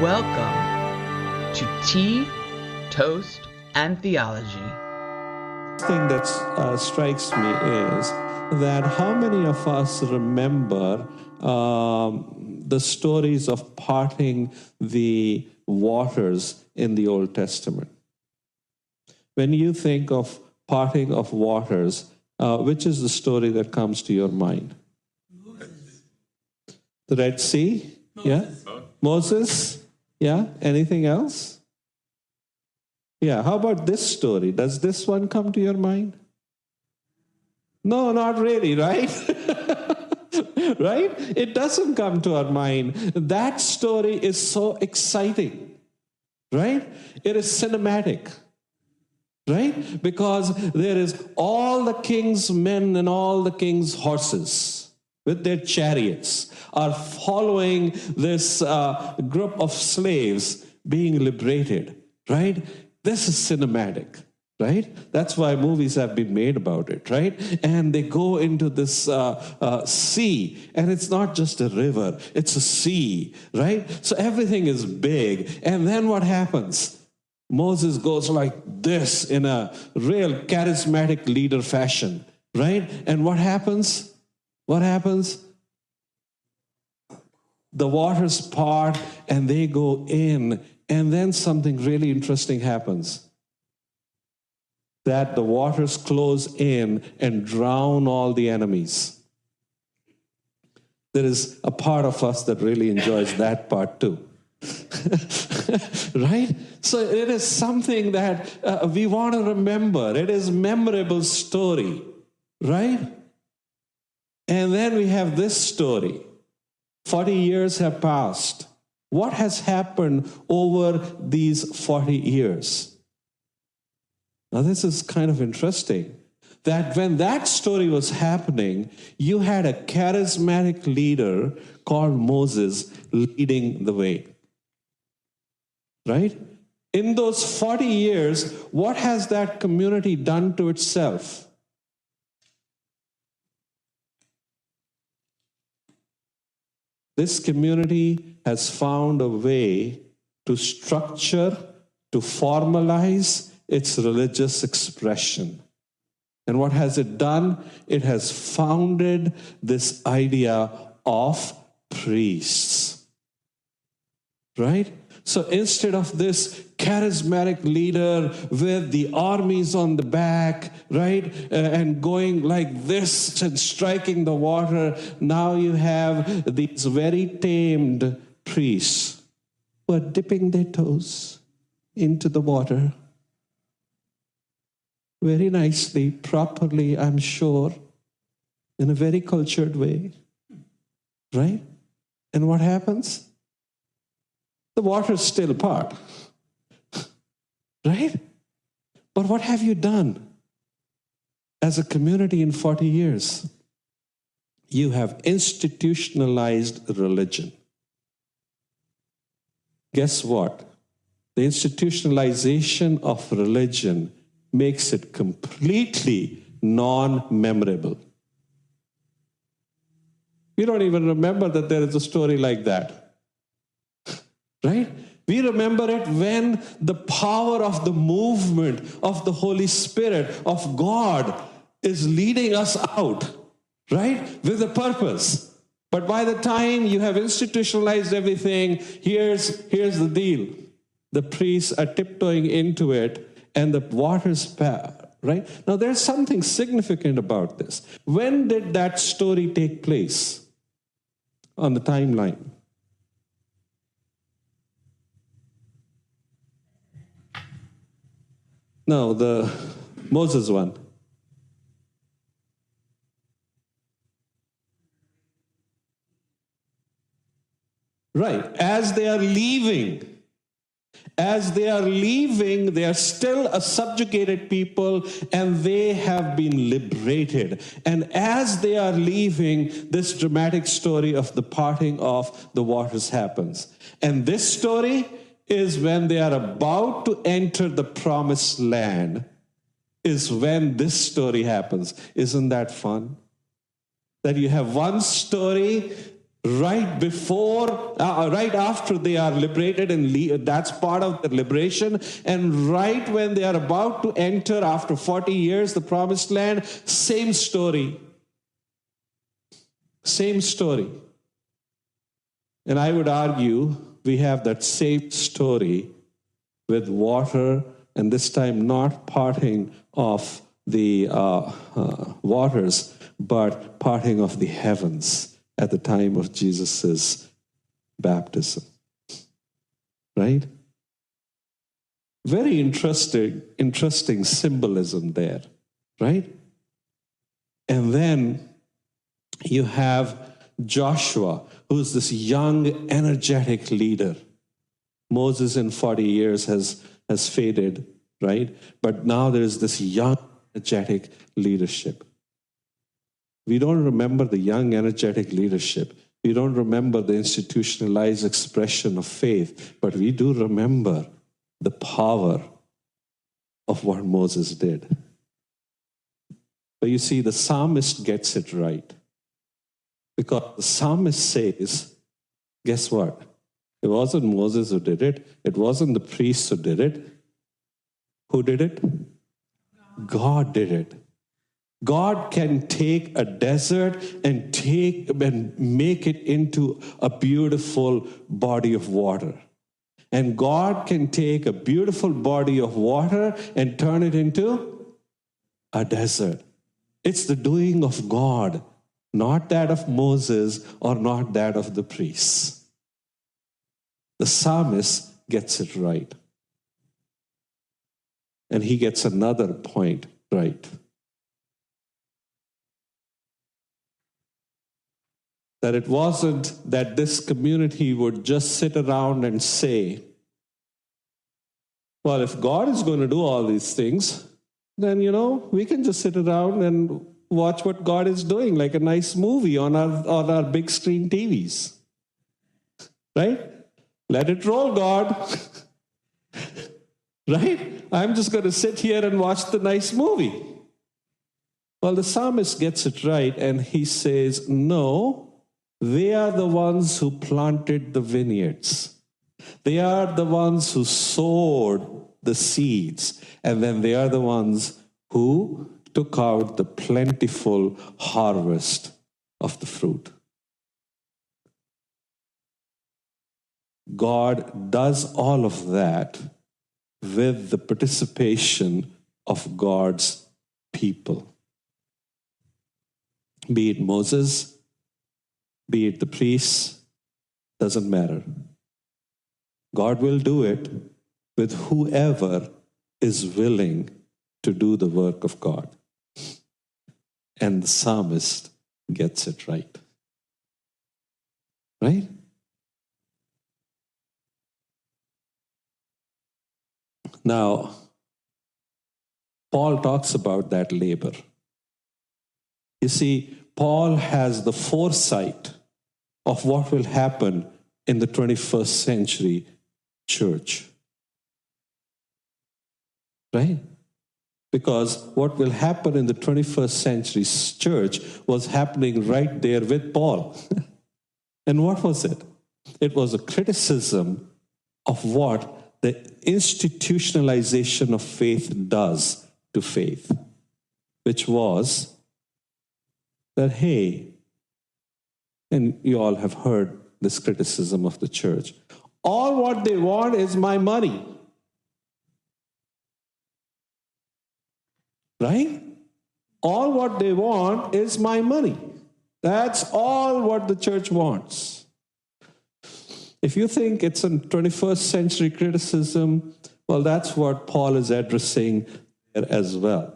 Welcome to Tea, Toast, and Theology. The thing that strikes me is that how many of us remember the stories of parting the waters in the Old Testament? When you think of parting of waters, which is the story that comes to your mind? The Red Sea? Yeah? Moses? Yeah? Anything else? Yeah, how about this story? Does this one come to your mind? No, not really, right? Right? It doesn't come to our mind. That story is so exciting, right? It is cinematic, right? Because there is all the king's men and all the king's horses with their chariots are following this group of slaves being liberated, right? This is cinematic, right? That's why movies have been made about it, right? And they go into this sea, and it's not just a river, it's a sea, right? So everything is big. And then what happens? Moses goes like this in a real charismatic leader fashion, right? And what happens? What happens? The waters part and they go in, and then something really interesting happens. That the waters close in and drown all the enemies. There is a part of us that really enjoys that part too. Right? So it is something that we want to remember. It is a memorable story, right? And then we have this story. 40 years have passed. What has happened over these 40 years? Now, this is kind of interesting. That when that story was happening, you had a charismatic leader called Moses leading the way. Right? In those 40 years, what has that community done to itself? This community has found a way to structure, to formalize its religious expression. And what has it done? It has founded this idea of priests. Right? So instead of this charismatic leader with the armies on the back, right, and going like this and striking the water, now you have these very tamed priests who are dipping their toes into the water very nicely, properly, I'm sure, in a very cultured way, right? And what happens? The waters still part, right? But what have you done as a community in 40 years? You have institutionalized religion. Guess what? The institutionalization of religion makes it completely non-memorable. You don't even remember that there is a story like that. Right? We remember it when the power of the movement of the Holy Spirit of God is leading us out, right? With a purpose. But by the time you have institutionalized everything, here's the deal. The priests are tiptoeing into it and the waters pass, right? Now there's something significant about this. When did that story take place on the timeline? No, the Moses one. Right. As they are leaving, they are still a subjugated people and they have been liberated. And as they are leaving, this dramatic story of the parting of the waters happens. And this story is when they are about to enter the promised land, is when this story happens. Isn't that fun? That you have one story right before, right after they are liberated, and that's part of the liberation. And right when they are about to enter after 40 years the promised land, same story. Same story. And I would argue we have that same story with water, and this time not parting of the waters, but parting of the heavens at the time of Jesus' baptism. Right? Very interesting symbolism there, right? And then you have Joshua, who's this young, energetic leader. Moses in 40 years has faded, right? But now there's this young, energetic leadership. We don't remember the young, energetic leadership. We don't remember the institutionalized expression of faith, but we do remember the power of what Moses did. But you see, the psalmist gets it right. Because the psalmist says, guess what? It wasn't Moses who did it. It wasn't the priests who did it. Who did it? God did it. God can take a desert and make it into a beautiful body of water. And God can take a beautiful body of water and turn it into a desert. It's the doing of God, not that of Moses or not that of the priests. The psalmist gets it right. And he gets another point right. That it wasn't that this community would just sit around and say, well, if God is going to do all these things, then, we can just sit around and watch what God is doing, like a nice movie on our big screen TVs. Right? Let it roll, God. Right? I'm just going to sit here and watch the nice movie. Well, the psalmist gets it right, and he says, no, they are the ones who planted the vineyards. They are the ones who sowed the seeds, and then they are the ones who took out the plentiful harvest of the fruit. God does all of that with the participation of God's people. Be it Moses, be it the priests, doesn't matter. God will do it with whoever is willing to do the work of God. And the psalmist gets it right. Right? Now, Paul talks about that labor. You see, Paul has the foresight of what will happen in the 21st century church. Right? Because what will happen in the 21st century church was happening right there with Paul. And what was it? It was a criticism of what the institutionalization of faith does to faith, which was that, hey, and you all have heard this criticism of the church, all what they want is my money. Right? All what they want is my money. That's all what the church wants. If you think it's a 21st century criticism, well, that's what Paul is addressing there as well.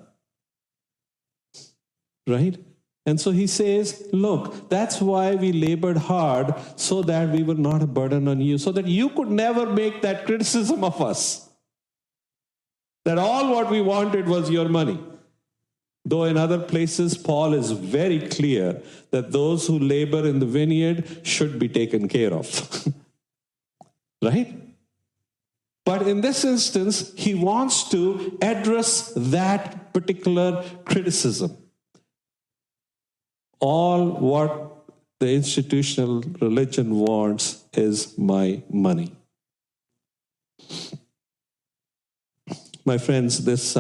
Right? And so he says, look, that's why we labored hard, so that we were not a burden on you, so that you could never make that criticism of us. That all what we wanted was your money. Though in other places, Paul is very clear that those who labor in the vineyard should be taken care of. Right? But in this instance, he wants to address that particular criticism. All what the institutional religion wants is my money. My friends, this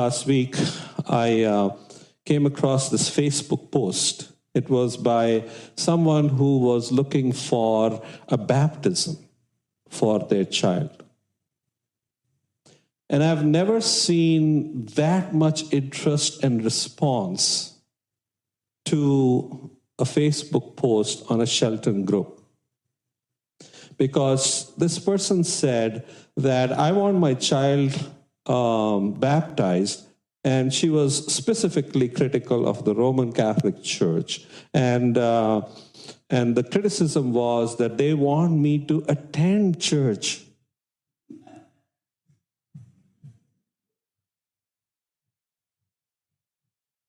last week, I came across this Facebook post. It was by someone who was looking for a baptism for their child. And I've never seen that much interest and response to a Facebook post on a Shelton group. Because this person said that I want my child baptized, and she was specifically critical of the Roman Catholic Church. And the criticism was that they want me to attend church.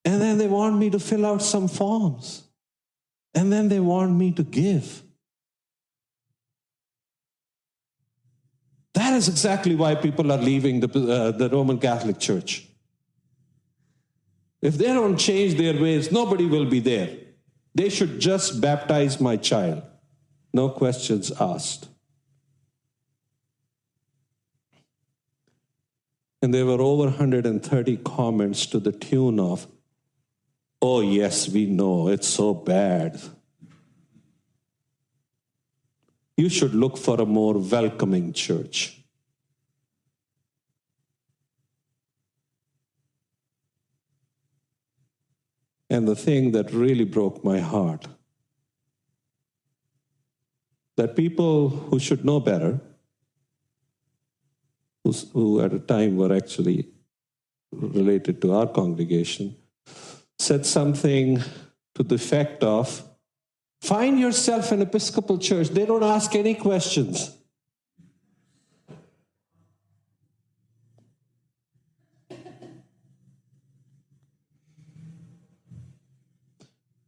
And then they want me to fill out some forms. And then they want me to give. That is exactly why people are leaving the Roman Catholic Church. If they don't change their ways, nobody will be there. They should just baptize my child. No questions asked. And there were over 130 comments to the tune of, "Oh yes, we know, it's so bad. You should look for a more welcoming church." And the thing that really broke my heart, that people who should know better, who at a time were actually related to our congregation, said something to the effect of, "Find yourself an Episcopal church. They don't ask any questions."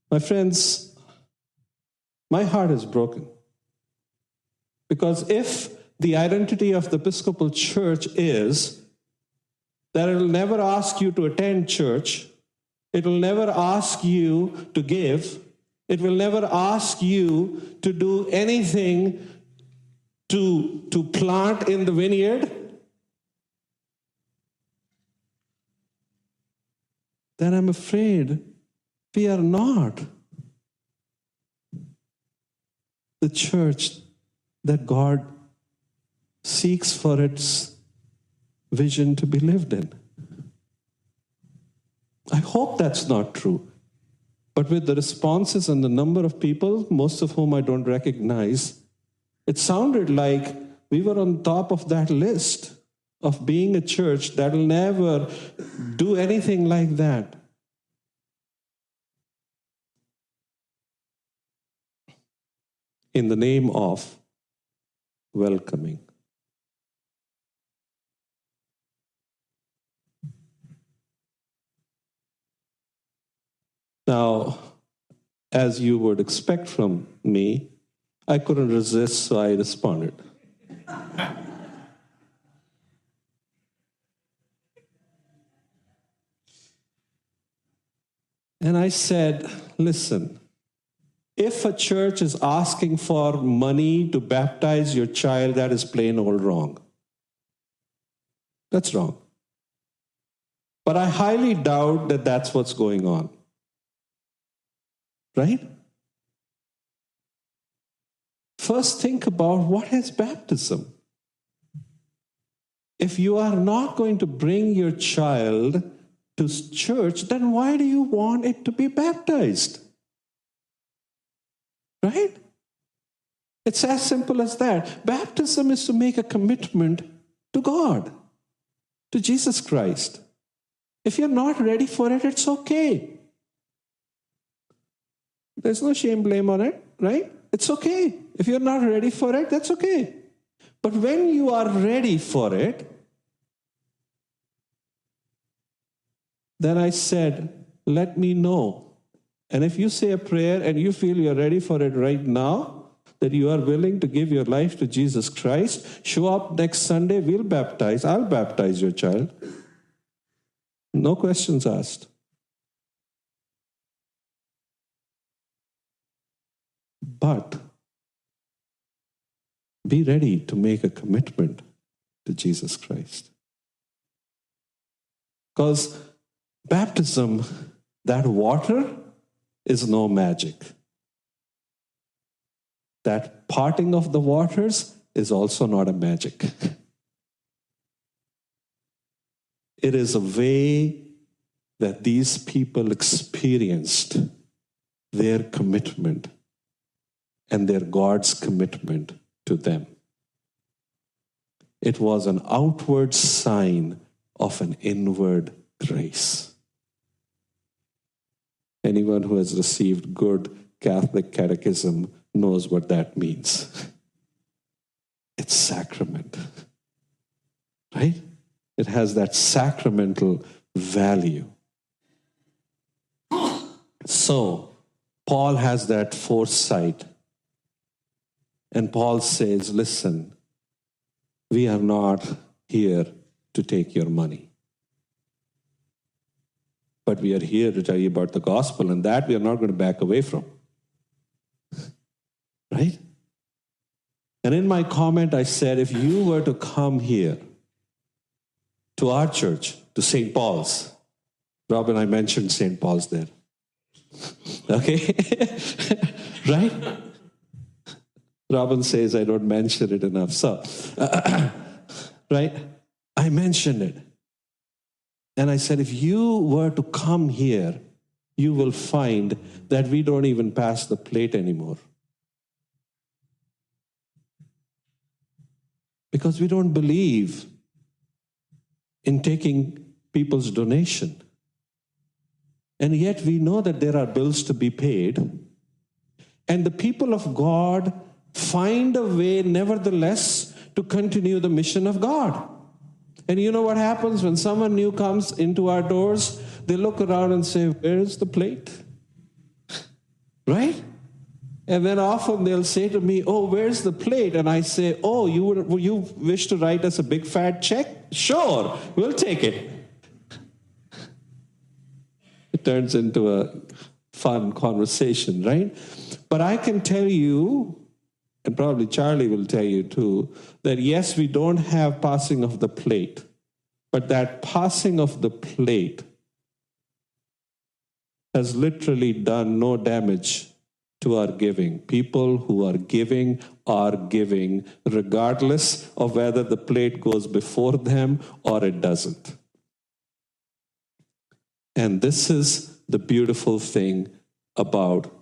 My friends, my heart is broken. Because if the identity of the Episcopal Church is that it will never ask you to attend church, it will never ask you to give, it will never ask you to do anything to plant in the vineyard, then I'm afraid we are not the church that God seeks for its vision to be lived in. I hope that's not true. But with the responses and the number of people, most of whom I don't recognize, it sounded like we were on top of that list of being a church that will never do anything like that. In the name of welcoming. Now, as you would expect from me, I couldn't resist, so I responded. And I said, listen, if a church is asking for money to baptize your child, that is plain old wrong. That's wrong. But I highly doubt that that's what's going on. Right? First, think about what is baptism. If you are not going to bring your child to church, then why do you want it to be baptized? Right? It's as simple as that. Baptism is to make a commitment to God, to Jesus Christ. If you're not ready for it, it's okay. There's no shame, blame on it, right? It's okay. If you're not ready for it, that's okay. But when you are ready for it, then I said, let me know. And if you say a prayer and you feel you're ready for it right now, that you are willing to give your life to Jesus Christ, show up next Sunday, we'll baptize. I'll baptize your child. No questions asked. But be ready to make a commitment to Jesus Christ. Because baptism, that water, is no magic. That parting of the waters is also not a magic. It is a way that these people experienced their commitment and their God's commitment to them. It was an outward sign of an inward grace. Anyone who has received good Catholic catechism knows what that means. It's sacrament, right? It has that sacramental value. So, Paul has that foresight. And Paul says, listen, we are not here to take your money. But we are here to tell you about the gospel, and that we are not going to back away from. Right? And in my comment, I said, if you were to come here to our church, to St. Paul's, Robin, I mentioned St. Paul's there. Okay? Right? Robin says I don't mention it enough. So, right? I mentioned it. And I said, if you were to come here, you will find that we don't even pass the plate anymore. Because we don't believe in taking people's donation. And yet we know that there are bills to be paid. And the people of God find a way, nevertheless, to continue the mission of God. And you know what happens when someone new comes into our doors? They look around and say, where is the plate? Right? And then often they'll say to me, oh, where's the plate? And I say, oh, you wish to write us a big fat check? Sure, we'll take it. It turns into a fun conversation, right? But I can tell you, and probably Charlie will tell you too, that yes, we don't have passing of the plate, but that passing of the plate has literally done no damage to our giving. People who are giving regardless of whether the plate goes before them or it doesn't. And this is the beautiful thing about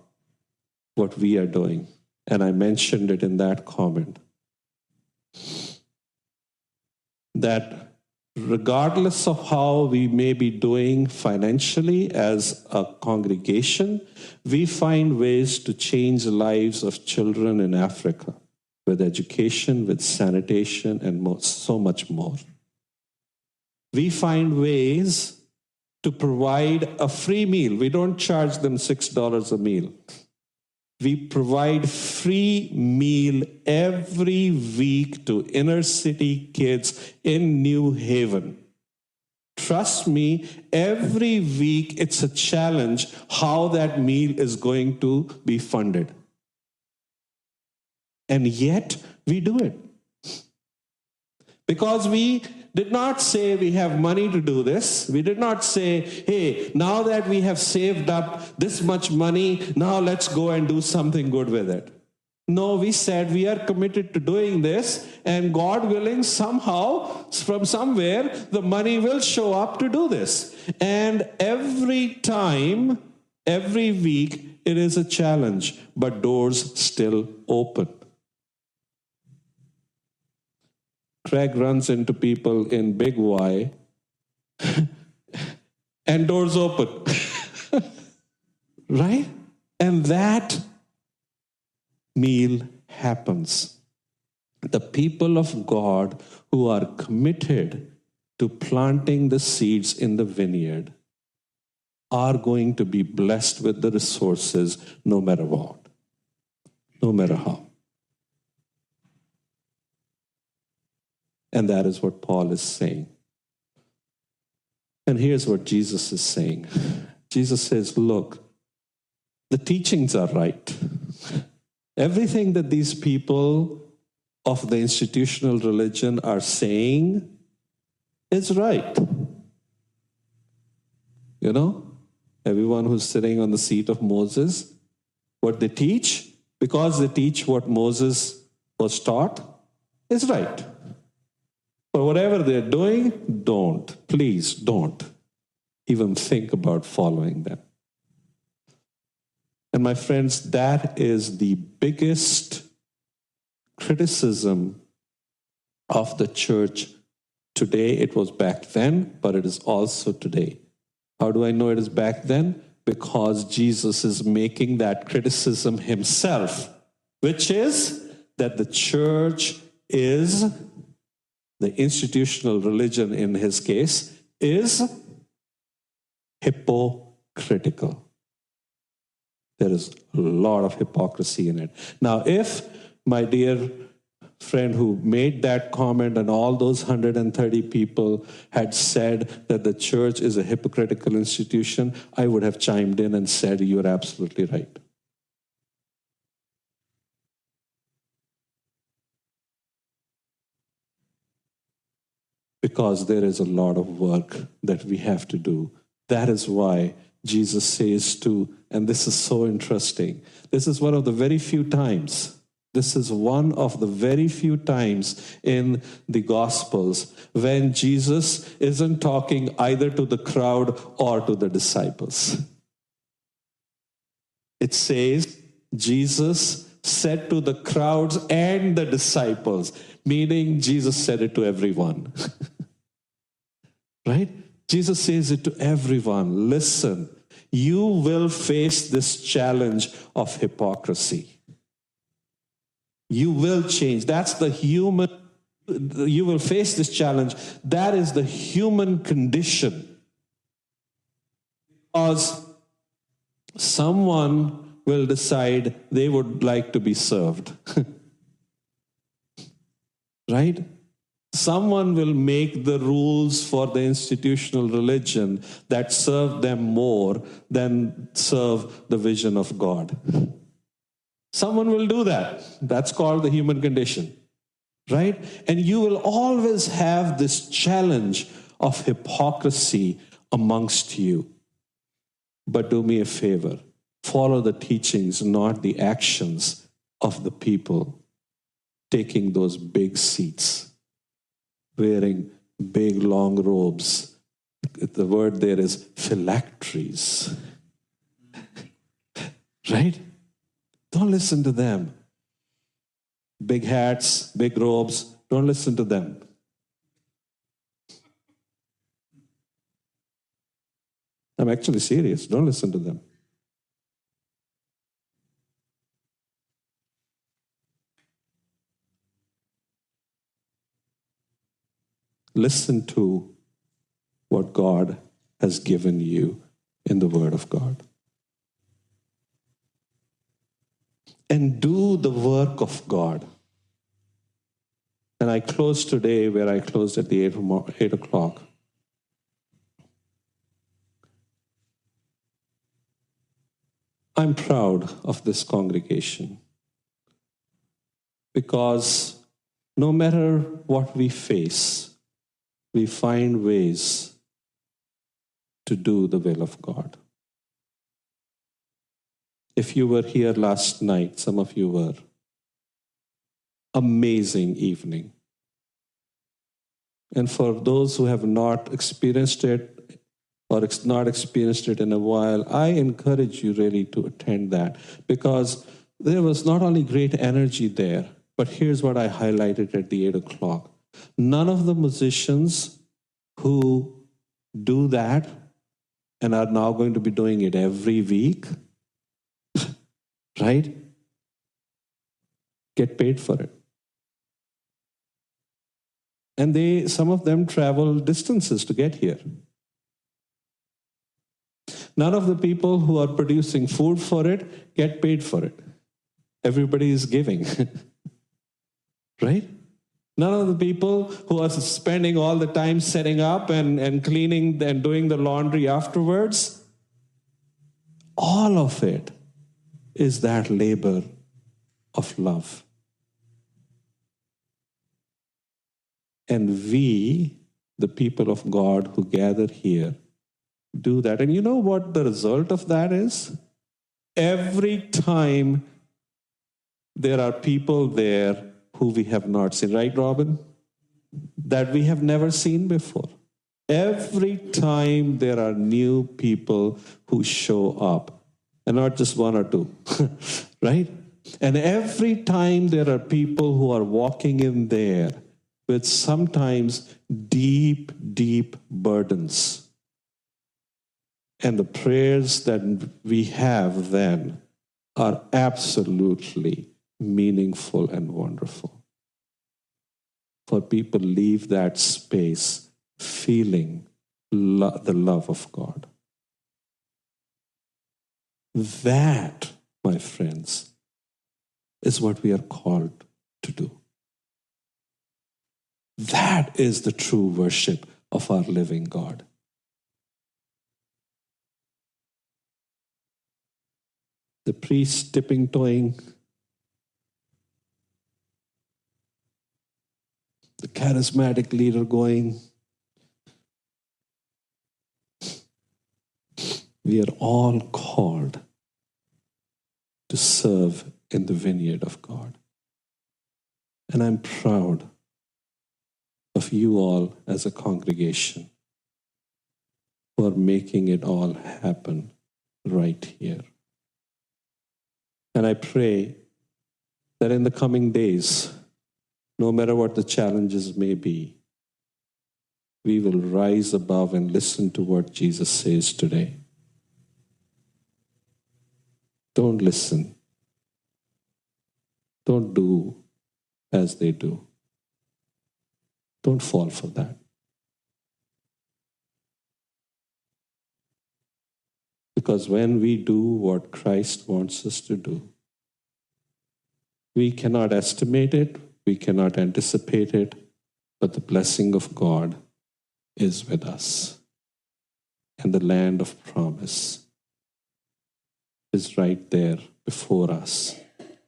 what we are doing. And I mentioned it in that comment. That regardless of how we may be doing financially as a congregation, we find ways to change the lives of children in Africa with education, with sanitation, and so much more. We find ways to provide a free meal. We don't charge them $6 a meal. We provide free meal every week to inner city kids in New Haven. Trust me, every week it's a challenge how that meal is going to be funded. And yet we do it. Because we did not say we have money to do this. We did not say, hey, now that we have saved up this much money, now let's go and do something good with it. No, we said we are committed to doing this, and God willing, somehow, from somewhere, the money will show up to do this. And every time, every week, it is a challenge, but doors still open. Craig runs into people in Big Y and doors open. Right? And that meal happens. The people of God who are committed to planting the seeds in the vineyard are going to be blessed with the resources no matter what, no matter how. And that is what Paul is saying. And here's what Jesus is saying. Jesus says, look, the teachings are right. Everything that these people of the institutional religion are saying is right. You know, everyone who's sitting on the seat of Moses, what they teach, because they teach what Moses was taught, is right. But whatever they're doing, please don't even think about following them. And my friends, that is the biggest criticism of the church today. It was back then, but it is also today. How do I know it is back then? Because Jesus is making that criticism himself, which is that the church is, the institutional religion in his case, is hypocritical. There is a lot of hypocrisy in it. Now, if my dear friend who made that comment and all those 130 people had said that the church is a hypocritical institution, I would have chimed in and said, you're absolutely right. Because there is a lot of work that we have to do. That is why Jesus says to, and this is so interesting, this is one of the very few times in the Gospels when Jesus isn't talking either to the crowd or to the disciples. It says, Jesus said to the crowds and the disciples, meaning Jesus said it to everyone. Right? Jesus says it to everyone. Listen, you will face this challenge of hypocrisy. You will change. That's the human, you will face this challenge. That is the human condition. Because someone will decide they would like to be served. Right? Someone will make the rules for the institutional religion that serve them more than serve the vision of God. Someone will do that. That's called the human condition, right? And you will always have this challenge of hypocrisy amongst you. But do me a favor. Follow the teachings, not the actions of the people taking those big seats, wearing big long robes. The word there is phylacteries. Right? Don't listen to them. Big hats, big robes, don't listen to them. I'm actually serious. Don't listen to them. Listen to what God has given you in the Word of God. And do the work of God. And I close today where I closed at the 8 o'clock. I'm proud of this congregation because no matter what we face, we find ways to do the will of God. If you were here last night, some of you were, amazing evening. And for those who have not experienced it or not experienced it in a while, I encourage you really to attend that because there was not only great energy there, but here's what I highlighted at the 8 o'clock. None of the musicians who do that and are now going to be doing it every week, right, get paid for it. And some of them travel distances to get here. None of the people who are producing food for it get paid for it. Everybody is giving. Right? None of the people who are spending all the time setting up and cleaning and doing the laundry afterwards, all of it is that labor of love. And we, the people of God who gather here, do that. And you know what the result of that is? Every time there are people there who we have not seen, right, Robin? That we have never seen before. Every time there are new people who show up, and not just one or two, right? And every time there are people who are walking in there with sometimes deep, deep burdens. And the prayers that we have then are absolutely meaningful and wonderful. For people leave that space feeling the love of God. That, my friends, is what we are called to do. That is the true worship of our living God. The priest tipping-toeing, the charismatic leader going, we are all called to serve in the vineyard of God. And I'm proud of you all as a congregation for making it all happen right here. And I pray that in the coming days, no matter what the challenges may be, we will rise above and listen to what Jesus says today. Don't listen. Don't do as they do. Don't fall for that. Because when we do what Christ wants us to do, we cannot estimate it, we cannot anticipate it, but the blessing of God is with us. And the land of promise is right there before us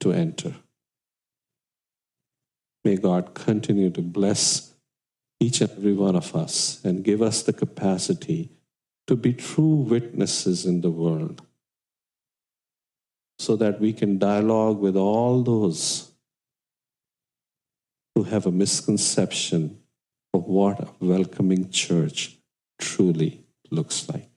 to enter. May God continue to bless each and every one of us and give us the capacity to be true witnesses in the world so that we can dialogue with all those who have a misconception of what a welcoming church truly looks like.